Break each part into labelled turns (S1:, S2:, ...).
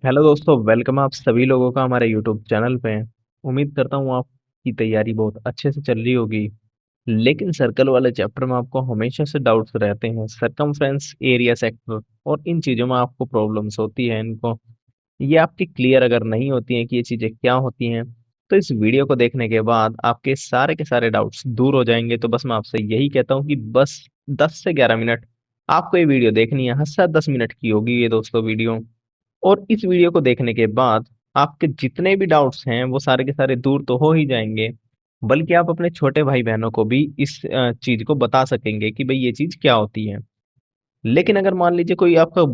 S1: Hello दोस्तों, welcome आप सभी लोगों का हमारे यूट्यूब चैनल पे। उम्मीद करता हूँ आपकी तैयारी बहुत अच्छे से चल रही होगी। लेकिन सर्कल वाले चैप्टर में आपको हमेशा से डाउट्स रहते हैं, सरकमफ्रेंस, एरिया, सेक्टर और इन चीज़ों में आपको प्रॉब्लम्स होती है। इनको ये आपकी क्लियर अगर नहीं होती हैं कि ये चीज़ें क्या होती हैं, तो इस वीडियो को देखने के बाद आपके सारे के सारे डाउट्स दूर हो जाएंगे। तो बस मैं आपसे यही कहता हूँ कि बस 10 से 11 मिनट आपको ये वीडियो देखनी है। हद से 10 मिनट की होगी ये दोस्तों वीडियो। और इस वीडियो को देखने के बाद आपके जितने भी डाउट्स हैं वो सारे के सारे दूर तो हो ही जाएंगे, बल्कि आप अपने छोटे भाई बहनों को भी इस चीज को बता सकेंगे कि भाई ये चीज क्या होती है। लेकिन अगर मान लीजिए कोई आपका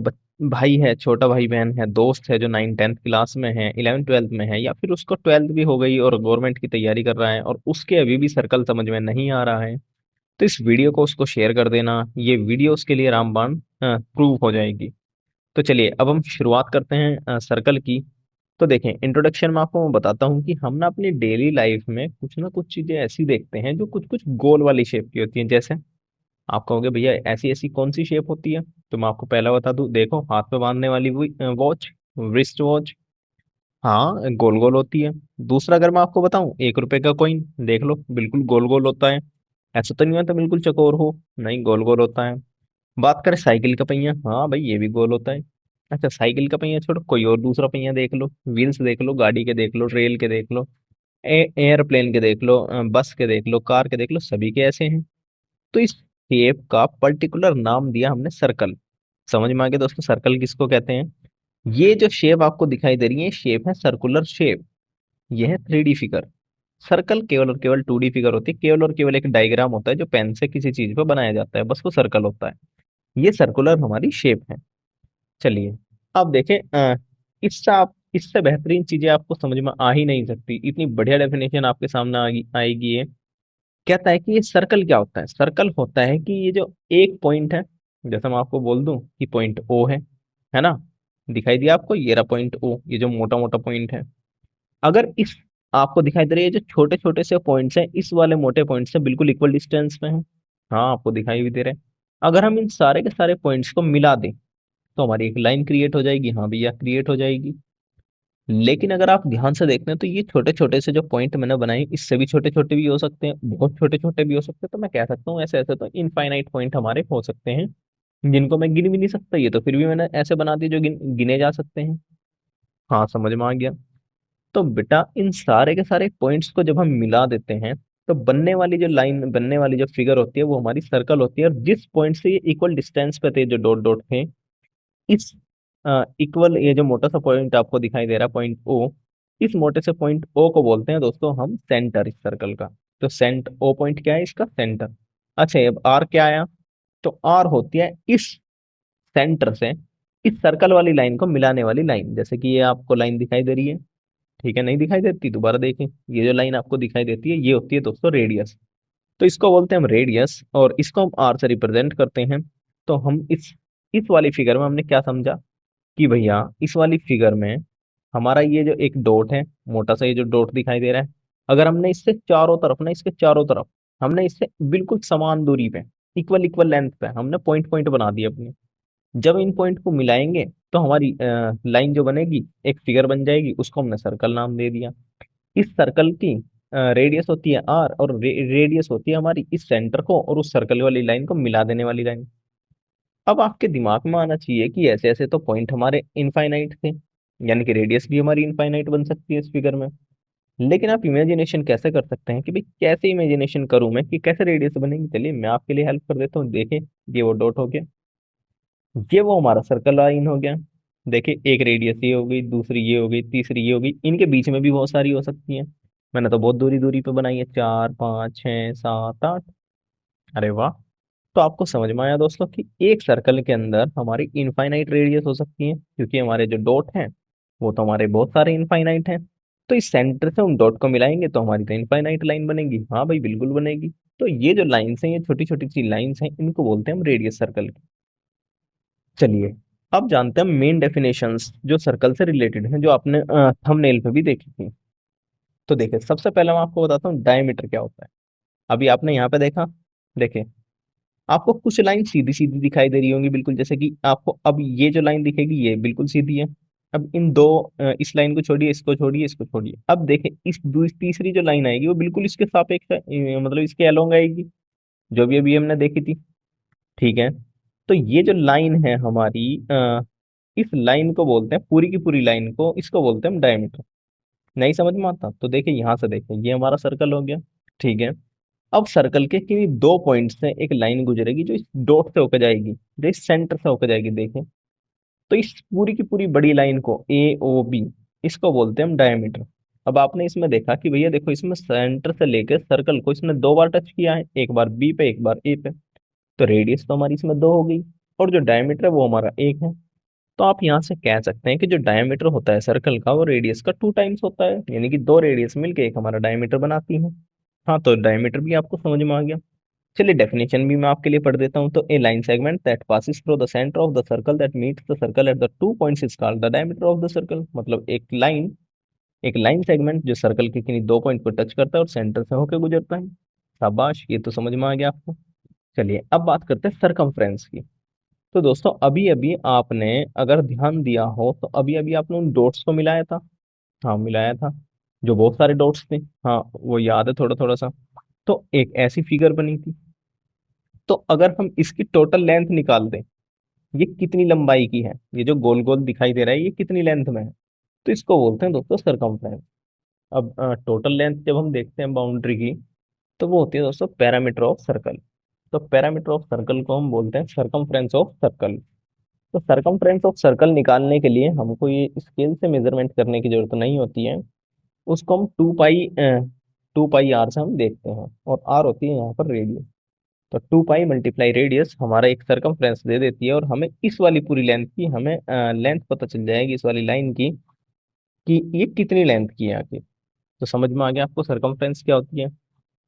S1: भाई है, छोटा भाई बहन है, दोस्त है जो 9th 10th क्लास में है, 11th 12th में है, या फिर उसको 12th भी हो गई और गवर्नमेंट की तैयारी कर रहा है और उसके अभी भी सर्कल समझ में नहीं आ रहा है, तो इस वीडियो को उसको शेयर कर देना। ये वीडियो उसके लिए रामबाण प्रूव हो जाएगी। तो चलिए अब हम शुरुआत करते हैं सर्कल की। तो देखें, इंट्रोडक्शन में आपको मैं बताता हूँ कि हम ना अपनी डेली लाइफ में कुछ ना कुछ चीजें ऐसी देखते हैं जो कुछ कुछ गोल वाली शेप की होती हैं। जैसे आप कहोगे भैया ऐसी ऐसी कौन सी शेप होती है, तो मैं आपको पहला बता दूं। देखो, हाथ पे बांधने वाली वॉच, रिस्ट वॉच, हाँ गोल गोल होती है। दूसरा अगर मैं आपको बताऊं, 1 रुपए का कॉइन देख लो, बिल्कुल गोल गोल होता है। ऐसा तो नहीं होता बिल्कुल चकोर हो, नहीं गोल गोल होता है। बात करें साइकिल का पहिया, हाँ भाई ये भी गोल होता है। अच्छा, साइकिल का पहिया छोड़ो, कोई और दूसरा पहिया देख लो, व्हील्स देख लो, गाड़ी के देख लो, रेल के देख लो, एयरप्लेन के देख लो, बस के देख लो, कार के देख लो, सभी के ऐसे हैं। तो इस शेप का पर्टिकुलर नाम दिया हमने सर्कल। समझ में आ गया दोस्तों सर्कल किसको कहते हैं। ये जो शेप आपको दिखाई दे रही है, शेप है सर्कुलर शेप। यह है 3D फिगर। सर्कल केवल और केवल 2D फिगर होती है। केवल और केवल एक डायग्राम होता है जो पेन से किसी चीज पे बनाया जाता है, बस वो सर्कल होता है। ये सर्कुलर हमारी शेप है। चलिए अब देखें, इससे बेहतरीन चीजें आपको समझ में आ ही नहीं सकती। इतनी बढ़िया डेफिनेशन आपके सामने आएगी ये। कहता है कि ये सर्कल क्या होता है। सर्कल होता है कि ये जो एक पॉइंट है, जैसे मैं आपको बोल दूं कि पॉइंट ओ है ना, दिखाई दिया आपको ये रहा पॉइंट ओ, ये जो मोटा मोटा पॉइंट है। अगर इस आपको दिखाई दे रही है जो छोटे छोटे से पॉइंट्स हैं, इस वाले मोटे पॉइंट से बिल्कुल इक्वल डिस्टेंस पे हैं। हाँ आपको दिखाई भी दे रहे हैं। अगर हम इन सारे के सारे पॉइंट्स को मिला दें तो हमारी एक लाइन क्रिएट हो जाएगी। हाँ भैया क्रिएट हो जाएगी। लेकिन अगर आप ध्यान से देखते हैं तो ये छोटे छोटे से जो पॉइंट मैंने बनाए, इससे भी छोटे छोटे भी हो सकते हैं, बहुत छोटे छोटे भी हो सकते हैं। तो मैं कह सकता हूँ ऐसे ऐसे तो इनफाइनाइट पॉइंट हमारे हो सकते हैं, जिनको मैं गिन भी नहीं सकता। ये तो फिर भी मैंने ऐसे बना दिए जो गिने जा सकते हैं। हाँ समझ में आ गया। तो बेटा इन सारे के सारे पॉइंट्स को जब हम मिला देते हैं तो बनने वाली जो लाइन, बनने वाली जो फिगर होती है वो हमारी सर्कल होती है। और जिस पॉइंट से ये इक्वल डिस्टेंस पे थे, जो डॉट डॉट थे, इस इक्वल ये जो मोटा सा पॉइंट आपको दिखाई दे रहा है पॉइंट ओ, इस मोटे से पॉइंट ओ को बोलते हैं दोस्तों हम सेंटर, इस सर्कल का। तो सेंट ओ पॉइंट क्या है, इसका सेंटर। अच्छा अब आर क्या आया, तो आर होती है इस सेंटर से इस सर्कल वाली लाइन को मिलाने वाली लाइन। जैसे कि ये आपको लाइन दिखाई दे रही है, ठीक है, नहीं दिखाई देती दोबारा देखें। ये जो लाइन आपको दिखाई देती है ये होती है दोस्तों रेडियस। तो इसको बोलते हैं हम रेडियस, और इसको हम आर से रिप्रेजेंट करते हैं। तो हम इस वाली फिगर में हमने क्या समझा कि भैया इस वाली फिगर में हमारा ये जो एक डॉट है, मोटा सा ये जो डॉट दिखाई दे रहा है, अगर हमने इससे चारों तरफ ना, इसके चारों तरफ हमने इससे बिल्कुल समान दूरी पे, इक्वल इक्वल लेंथ पे हमने पॉइंट पॉइंट बना दिए अपने। जब इन पॉइंट को मिलाएंगे तो हमारी लाइन जो बनेगी, एक फिगर बन जाएगी, उसको हमने सर्कल नाम दे दिया। इस सर्कल की रेडियस होती है आर, और रेडियस होती है हमारी इस सेंटर को और उस सर्कल वाली लाइन को मिला देने वाली लाइन। अब आपके दिमाग में आना चाहिए कि ऐसे ऐसे तो पॉइंट हमारे इनफाइनाइट थे, यानी कि रेडियस भी हमारी इनफाइनाइट बन सकती है इस फिगर में। लेकिन आप इमेजिनेशन कैसे कर सकते हैं कि भाई कैसे इमेजिनेशन करूं मैं कि कैसे रेडियस बनेगी। चलिए मैं आपके लिए हेल्प कर देता हूँ। देखें, ये वो डॉट हो गया, ये वो हमारा सर्कल लाइन हो गया। देखिए एक रेडियस ये हो गई, दूसरी ये हो गई, तीसरी ये हो गई, इनके बीच में भी बहुत सारी हो सकती हैं। मैंने तो बहुत दूरी दूरी पे बनाई है, 4 5 6 7 8। अरे वाह। तो आपको समझ में आया दोस्तों कि एक सर्कल के अंदर हमारी इनफाइनाइट रेडियस हो सकती है, क्योंकि हमारे जो डॉट हैं वो तो हमारे बहुत सारे इनफाइनाइट हैं। तो इस सेंटर से उन डॉट को मिलाएंगे तो हमारी तो इनफाइनाइट लाइन बनेगी। हाँ भाई बिल्कुल बनेगी। तो ये जो लाइन्स हैं, ये छोटी छोटी सी लाइन्स हैं, इनको बोलते हैं हम रेडियस सर्कल की। चलिए अब जानते हैं मेन डेफिनेशंस जो सर्कल से रिलेटेड हैं, जो आपने थंबनेल पे भी देखी थी। तो देखिए सबसे पहले मैं आपको बताता हूँ डायमीटर क्या होता है। अभी आपने यहाँ पे देखा, देखिए आपको कुछ लाइन सीधी सीधी दिखाई दे रही होंगी बिल्कुल, जैसे कि आपको अब ये जो लाइन दिखेगी ये बिल्कुल सीधी है। अब इन दो इस लाइन को छोड़िए, इसको छोड़िए, इसको छोड़िए। अब देखें इस तीसरी जो लाइन आएगी वो बिल्कुल इसके सापेक्ष मतलब इसके अलोंग आएगी, जो भी अभी हमने देखी थी। ठीक है, तो ये जो लाइन है हमारी, इस लाइन को बोलते हैं, पूरी की पूरी लाइन को इसको बोलते हैं हम डायमीटर। नहीं समझ में आता तो देखिए यहाँ से देखें, ये हमारा सर्कल हो गया। ठीक है, अब सर्कल के किन्हीं दो पॉइंट से एक लाइन गुजरेगी जो इस डॉट से होकर जाएगी, जो इस सेंटर से होकर जाएगी। देखें तो इस पूरी की पूरी बड़ी लाइन को ए ओ बी, इसको बोलते हैं हम डायमीटर। अब आपने इसमें देखा कि भैया देखो, इसमें सेंटर से लेकर सर्कल को इसने दो बार टच किया है, एक बार बी पे एक बार ए पे, तो रेडियस तो हमारी इसमें दो हो गई, और जो डायमीटर है वो हमारा एक है। तो आप यहाँ से कह सकते हैं कि जो डायमीटर होता है सर्कल का वो रेडियस का 2 टाइम्स होता है, यानी कि दो रेडियस मिलके एक हमारा डायमीटर बनाती है। हाँ, तो डायमीटर भी आपको समझ में आ गया। चलिए डेफिनेशन भी मैं आपके लिए पढ़ देता हूँ। तो a line segment that passes through the centre of the circle that meets the circle at the 2 points is called the diameter of the circle. मतलब एक लाइन सेगमेंट जो सर्कल के किन्हीं दो पॉइंट को टच करता है और सेंटर से होकर गुजरता है। शाबाश, ये तो समझ में आ गया आपको। चलिए अब बात करते हैं सरकमफ्रेंस की। तो दोस्तों अभी अभी आपने अगर ध्यान दिया हो तो अभी अभी आपने उन डॉट्स को मिलाया था। हाँ मिलाया था, जो बहुत सारे डॉट्स थे। हाँ वो याद है थोड़ा थोड़ा सा। तो एक ऐसी फिगर बनी थी, तो अगर हम इसकी टोटल लेंथ निकाल दें, ये कितनी लंबाई की है, ये जो गोल गोल दिखाई दे रहा है ये कितनी लेंथ में है, तो इसको बोलते हैं दोस्तों सरकमफ्रेंस। अब टोटल लेंथ जब हम देखते हैं बाउंड्री की, तो वो होती है दोस्तों पैरामीटर ऑफ सर्कल। तो पैरामीटर ऑफ सर्कल को हम बोलते हैं सरकमफ्रेंस ऑफ सर्कल। तो सरकमफ्रेंस ऑफ सर्कल निकालने के लिए हमको ये स्केल से मेजरमेंट करने की जरूरत नहीं होती है। उसको हम टू पाई आर से हम देखते हैं, और आर होती है यहाँ पर रेडियस। तो 2 पाई मल्टीप्लाई रेडियस हमारा एक सरकमफ्रेंस दे देती है, और हमें इस वाली पूरी लेंथ की हमें लेंथ पता चल जाएगी इस वाली लाइन की, कि ये कितनी लेंथ की है आखिर। तो समझ में आ गया आपको सरकमफ्रेंस क्या होती है।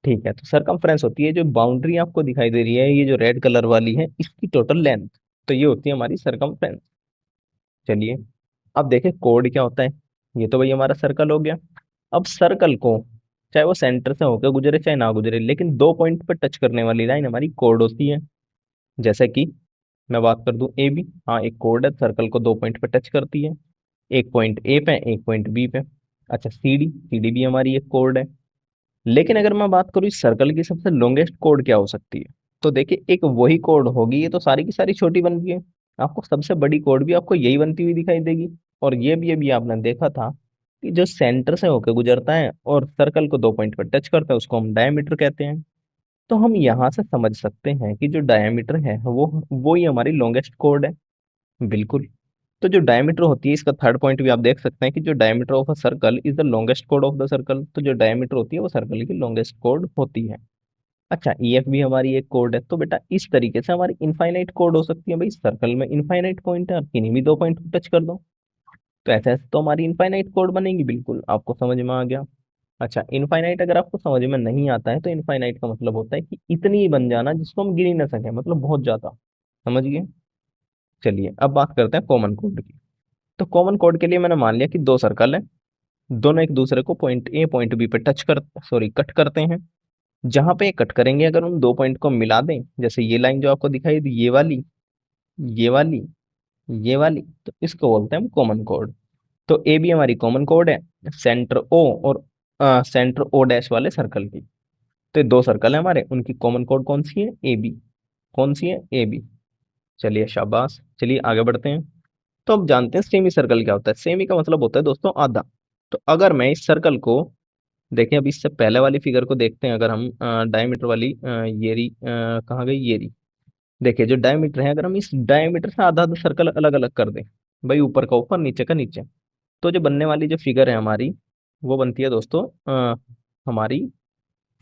S1: ठीक है, तो सरकमफ्रेंस होती है जो बाउंड्री आपको दिखाई दे रही है, ये जो रेड कलर वाली है इसकी टोटल लेंथ। तो ये होती है हमारी सरकमफ्रेंस। चलिए अब देखें कोड क्या होता है। ये तो भाई हमारा सर्कल हो गया। अब सर्कल को चाहे वो सेंटर से होकर गुजरे चाहे ना गुजरे, लेकिन दो पॉइंट पर टच करने वाली लाइन हमारी कोड होती है। जैसे कि मैं बात कर दूं ए बी, हाँ एक कोड है, सर्कल को दो पॉइंट पे टच करती है, एक पॉइंट ए पे एक पॉइंट बी पे। अच्छा सी डी भी हमारी एक कोड है। लेकिन अगर मैं बात करूँ इस सर्कल की सबसे लॉन्गेस्ट कोड क्या हो सकती है, तो देखिए एक वही कोड होगी, ये तो सारी की सारी छोटी बन गई है, आपको सबसे बड़ी कोड भी आपको यही बनती हुई दिखाई देगी। और ये भी अभी आपने देखा था कि जो सेंटर से होकर गुजरता है और सर्कल को दो पॉइंट पर टच करता है उसको हम डायमीटर कहते हैं। तो हम यहाँ से समझ सकते हैं कि जो डायमीटर है वो ही हमारी लॉन्गेस्ट कोड है। बिल्कुल। तो जो डायमीटर होती है, इसका थर्ड पॉइंट भी आप देख सकते हैं कि जो diameter of a circle is the longest code of the circle. तो जो डायमीटर होती है वो सर्कल की लॉन्गेस्ट कोड होती है। अच्छा ईएफ भी हमारी एक कोड है। तो बेटा इस तरीके से हमारी इनफाइनाइट कोड हो सकती है। भाई सर्कल में इनफाइनाइट पॉइंट है, किन्हीं भी दो पॉइंट टच कर दो, तो ऐसे ऐसे तो हमारी इनफाइनाइट कोड बनेगी। बिल्कुल आपको समझ में आ गया। अच्छा इनफाइनाइट अगर आपको समझ में नहीं आता है, तो इनफाइनाइट का मतलब होता है कि इतनी ही बन जाना जिसको हम गिन ही ना सके, मतलब बहुत ज्यादा। समझ गए। चलिए अब बात करते हैं कॉमन कोड की। तो कॉमन कोड के लिए मैंने मान लिया कि दो सर्कल है, दोनों एक दूसरे को पॉइंट ए पॉइंट बी पे कट करते हैं। जहां पे कट करेंगे अगर उन दो पॉइंट को मिला दें, जैसे ये लाइन जो आपको दिखाई दी, ये वाली ये वाली, तो इसको बोलते हैं हम कॉमन कोड। तो ए भी हमारी कॉमन कोड है, सेंटर ओ और सेंटर ओ डैश वाले सर्कल की। तो ये दो सर्कल है हमारे, उनकी कॉमन कोड कौन सी है, ए बी। कौन सी है, ए बी। चलिए शाबाश, चलिए आगे बढ़ते हैं। तो अब जानते हैं सेमी सर्कल क्या होता है। सेमी का मतलब होता है दोस्तों आधा। तो अगर मैं इस सर्कल को देखें, अभी इससे पहले वाली फिगर को देखते हैं, अगर हम डायमीटर वाली ये रही, कहाँ गई, ये रही। देखिए जो डायमीटर है, अगर हम इस डायमीटर से आधा आधा सर्कल अलग अलग कर दें, भाई ऊपर का ऊपर नीचे का नीचे, तो जो बनने वाली जो फिगर है हमारी, वो बनती है दोस्तों हमारी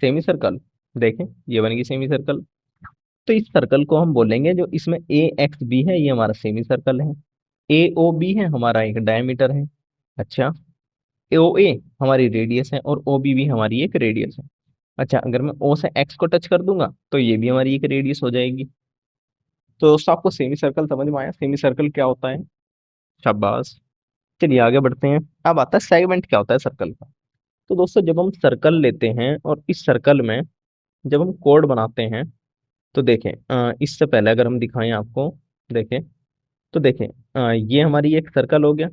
S1: सेमी सर्कल। देखें ये बनेगी सेमी सर्कल। तो इस सर्कल को हम बोलेंगे, जो इसमें ए एक्स बी है ये हमारा सेमी सर्कल है, ए ओ बी है हमारा एक डायमीटर है। अच्छा ओ ए हमारी रेडियस है, और ओ बी भी हमारी एक रेडियस है। अच्छा अगर मैं ओ से एक्स को टच कर दूंगा तो ये भी हमारी एक रेडियस हो जाएगी। तो दोस्तों आपको सेमी सर्कल समझ में आया, सेमी सर्कल क्या होता है। शाबाश। चलिए आगे बढ़ते हैं। अब आता है सेगमेंट क्या होता है सर्कल का। तो दोस्तों जब हम सर्कल लेते हैं और इस सर्कल में जब हम कोड बनाते हैं, तो देखें इससे पहले अगर हम दिखाएं आपको, देखें तो देखें ये हमारी एक सर्कल हो गया।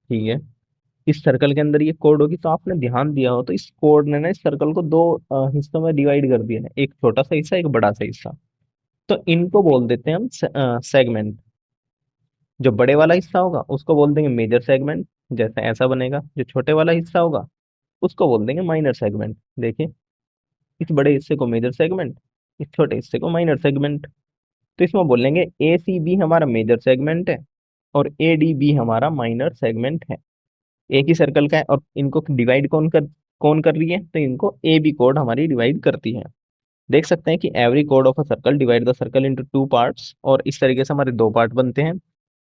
S1: ठीक है। इस सर्कल के अंदर ये कोड होगी, तो आपने ध्यान दिया हो तो इस कोड ने ना इस सर्कल को दो हिस्सों में डिवाइड कर दिया है, एक छोटा सा हिस्सा एक बड़ा सा हिस्सा। तो इनको बोल देते हैं हम सेगमेंट। जो बड़े वाला हिस्सा होगा उसको बोल देंगे मेजर सेगमेंट, जैसे ऐसा बनेगा। जो छोटे वाला हिस्सा होगा उसको बोल देंगे माइनर सेगमेंट। देखिए, इस बड़े हिस्से को मेजर सेगमेंट, इस छोटे हिस्से को माइनर सेगमेंट। तो इसमें बोलेंगे ए सी बी हमारा मेजर सेगमेंट है और ए डी बी हमारा माइनर सेगमेंट है। एक ही सर्कल का है और इनको डिवाइड कौन कर रही है, तो इनको ए बी कोड हमारी डिवाइड करती है। देख सकते हैं कि every code of a circle divide the circle into two parts, और इस तरीके से हमारे दो पार्ट बनते हैं।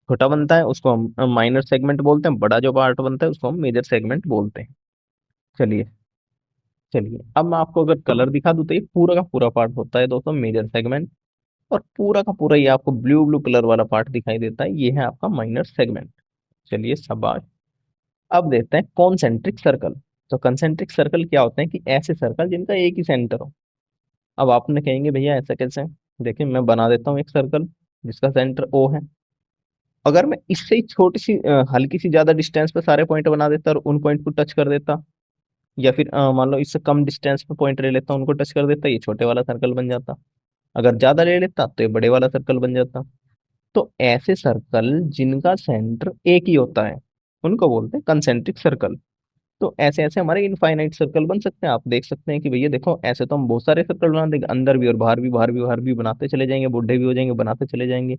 S1: छोटा बनता है उसको हम माइनर सेगमेंट बोलते हैं, बड़ा जो पार्ट बनता है उसको हम मेजर सेगमेंट बोलते हैं। चलिए, चलिए अब मैं आपको अगर कलर दिखा दूं तो ये पूरा का पूरा पार्ट होता है दोस्तों मेजर सेगमेंट, और पूरा का पूरा ये आपको ब्लू ब्लू कलर वाला पार्ट दिखाई देता है, ये है आपका माइनर सेगमेंट। चलिए शाबाश। अब देखते हैं कॉन्सेंट्रिक सर्कल। तो कंसेंट्रिक सर्कल क्या होते हैं कि ऐसे सर्कल जिनका एक ही सेंटर हो। अब आपने कहेंगे भैया ऐसा कैसे? देखिए, मैं बना देता हूँ एक सर्कल जिसका सेंटर ओ है। अगर मैं इससे ही छोटी सी हल्की सी ज्यादा डिस्टेंस पे सारे पॉइंट बना देता और उन पॉइंट को टच कर देता, या फिर मान लो इससे कम डिस्टेंस पे पॉइंट ले लेता उनको टच कर देता, ये छोटे वाला सर्कल बन जाता। अगर ज्यादा ले लेता तो ये बड़े वाला सर्कल बन जाता। तो ऐसे सर्कल जिनका सेंटर एक ही होता है उनको बोलते हैं कंसेंट्रिक सर्कल। तो ऐसे ऐसे हमारे इनफाइनाइट सर्कल बन सकते हैं। आप देख सकते हैं कि भैया देखो, ऐसे तो हम बहुत सारे सर्कल बना देंगे, अंदर भी और बाहर भी, बाहर भी बाहर भी बनाते चले जाएंगे, बूढ़े भी हो जाएंगे बनाते चले जाएंगे।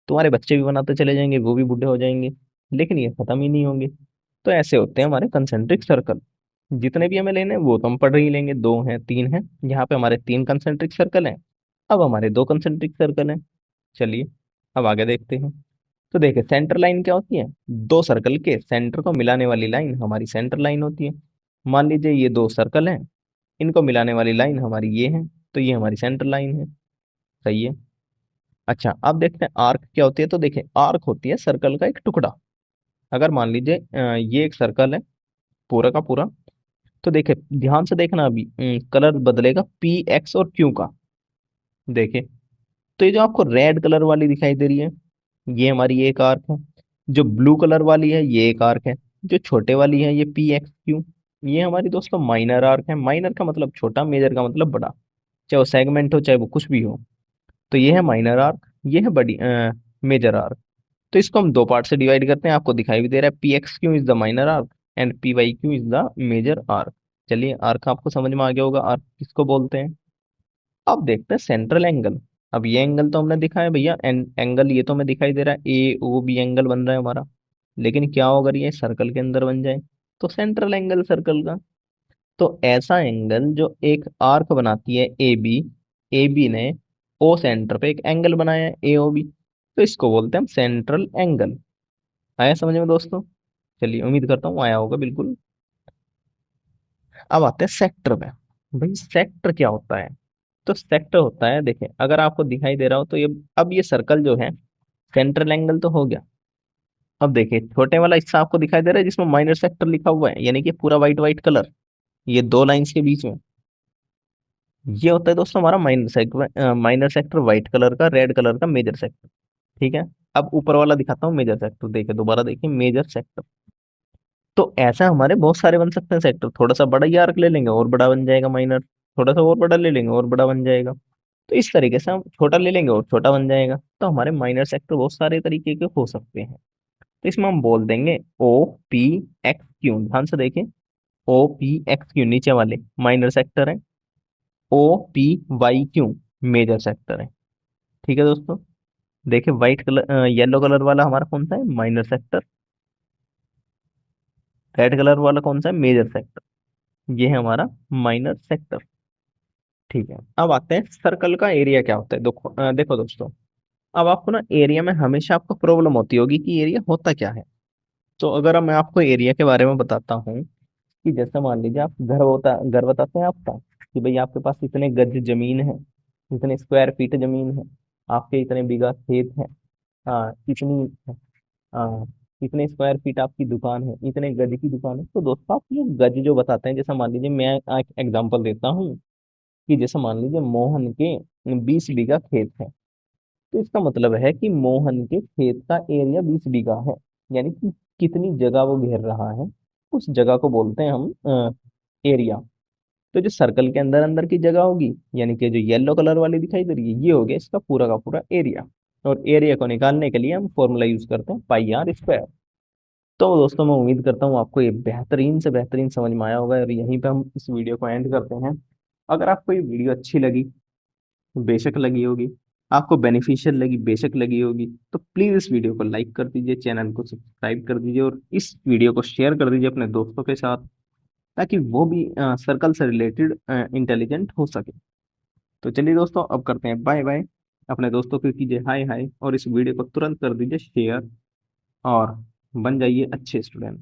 S1: तुम्हारे बच्चे भी बनाते चले जाएंगे, वो भी बूढ़े हो जाएंगे, लेकिन ये खत्म ही नहीं होंगे। तो ऐसे होते हैं हमारे कंसेंट्रिक सर्कल। जितने भी हमें लेने हैं वो तो हम पढ़ ही लेंगे, दो हैं तीन हैं। यहाँ पे हमारे तीन कंसेंट्रिक सर्कल हैं, अब हमारे दो कंसेंट्रिक सर्कल हैं। चलिए अब आगे देखते हैं। तो देखिए, सेंटर लाइन क्या होती है? दो सर्कल के सेंटर को मिलाने वाली लाइन हमारी सेंटर लाइन होती है। मान लीजिए ये दो सर्कल हैं, इनको मिलाने वाली लाइन हमारी ये है, तो ये हमारी सेंटर लाइन है। सही है। अच्छा, अब देखते हैं आर्क क्या होती है। तो देखिए, आर्क होती है सर्कल का एक टुकड़ा। अगर मान लीजिए ये एक सर्कल है पूरा का पूरा, तो देखिए ध्यान से देखना, अभी कलर बदलेगा पी एक्स और क्यू का। देखिए, तो ये जो आपको रेड कलर वाली दिखाई दे रही है, ये हमारी एक आर्क है। जो ब्लू कलर वाली है ये एक आर्क है। जो छोटे वाली है ये पी एक्स क्यू, ये हमारी दोस्तों माइनर आर्क है। माइनर का मतलब छोटा, मेजर का मतलब बड़ा। चाहे वो सेगमेंट हो चाहे वो कुछ भी हो। तो ये है माइनर आर्क, ये है बड़ी मेजर आर्क। तो इसको हम दो पार्ट से डिवाइड करते हैं, आपको दिखाई भी दे रहा है, P X Q is the minor arc and P Y Q is the major arc. चलिए, आर्क आपको समझ में आ गया होगा आर्क किसको बोलते हैं। अब देखते हैं सेंट्रल एंगल। अब ये एंगल तो हमने दिखा है भैया, एंगल ये तो हमें दिखाई दे रहा है, ए ओ बी एंगल बन रहा है हमारा। लेकिन क्या हो अगर ये सर्कल के अंदर बन जाए? तो सेंट्रल एंगल सर्कल का। तो ऐसा एंगल जो एक आर्क बनाती है ए बी, ए बी ने ओ सेंटर पे एक एंगल बनाया है ए ओ बी, तो इसको बोलते हैं हम सेंट्रल एंगल। आया समझ में दोस्तों? चलिए, उम्मीद करता हूँ आया होगा बिल्कुल। अब आते हैं सेक्टर पे। भाई सेक्टर क्या होता है? तो सेक्टर होता है, देखिए अगर आपको दिखाई दे रहा हो तो ये, अब ये सर्कल जो है सेंट्रल एंगल तो हो गया। अब देखिए छोटे वाला हिस्सा आपको दिखाई दे रहा है जिसमें माइनर सेक्टर लिखा हुआ है, यानी कि पूरा व्हाइट व्हाइट कलर, ये दो लाइंस के बीच में, ये होता है दोस्तों हमारा minor sector. Minor sector white colour का, रेड कलर का मेजर सेक्टर। ठीक है। अब ऊपर वाला दिखाता हूँ मेजर सेक्टर, देखिए दोबारा देखिए मेजर सेक्टर। तो ऐसा हमारे बहुत सारे बन सकते हैं सेक्टर। थोड़ा सा बड़ा ही आर्क ले लेंगे और बड़ा बन जाएगा माइनर, थोड़ा सा और बड़ा ले लेंगे और बड़ा बन जाएगा। तो इस तरीके से हम छोटा ले लेंगे और छोटा बन जाएगा। तो हमारे माइनर सेक्टर बहुत सारे तरीके के हो सकते हैं। तो इसमें हम बोल देंगे ओ पी एक्स क्यू। ध्यान से देखिए, ओ पी एक्स क्यू नीचे वाले माइनर सेक्टर है, O P Y Q major sector है। ठीक है दोस्तों। देखिए व्हाइट कलर येलो कलर वाला हमारा कौन सा है? Minor sector. रेड कलर वाला कौन सा है? Major sector. ये है हमारा माइनर सेक्टर। ठीक है। अब आते हैं सर्कल का एरिया क्या होता है। देखो दोस्तों, अब आपको ना एरिया में हमेशा आपको प्रॉब्लम होती होगी कि एरिया होता क्या है। तो अगर मैं आपको एरिया के बारे में बताता हूँ, कि जैसे मान लीजिए आप घर बताते हैं आपका, कि भाई आपके पास इतने गज जमीन है, इतने स्क्वायर फीट जमीन है, आपके इतने बीघा खेत है, इतनी हाँ, इतने स्क्वायर फीट आपकी दुकान है, इतने गज की दुकान है। तो दोस्तों आप ये गज जो बताते हैं, जैसे मान लीजिए मैं एक एग्जांपल देता हूँ, कि जैसे मान लीजिए मोहन के 20 बीघा खेत है। तो इसका मतलब है कि मोहन के खेत का एरिया 20 बीघा है। यानी कि कितनी जगह वो घेर रहा है, उस जगह को बोलते हैं हम एरिया। तो जो सर्कल के अंदर अंदर की जगह होगी, यानी कि जो येलो कलर वाली दिखाई दे रही है, ये हो गया इसका पूरा का पूरा एरिया। और एरिया को निकालने के लिए हम फॉर्मूला यूज करते हैं पाई आर स्क्वायर। तो दोस्तों मैं उम्मीद करता हूँ आपको ये बेहतरीन से बेहतरीन समझ में आया होगा, और यहीं पे हम इस वीडियो को एंड करते हैं। अगर आपको ये वीडियो अच्छी लगी, बेशक लगी होगी, आपको बेनिफिशियल लगी, बेशक लगी होगी, तो प्लीज इस वीडियो को लाइक कर दीजिए, चैनल को सब्सक्राइब कर दीजिए, और इस वीडियो को शेयर कर दीजिए अपने दोस्तों के साथ, ताकि वो भी सर्कल से रिलेटेड इंटेलिजेंट हो सके। तो चलिए दोस्तों, अब करते हैं बाय बाय। अपने दोस्तों को कीजिए हाय हाय, और इस वीडियो को तुरंत कर दीजिए शेयर, और बन जाइए अच्छे स्टूडेंट।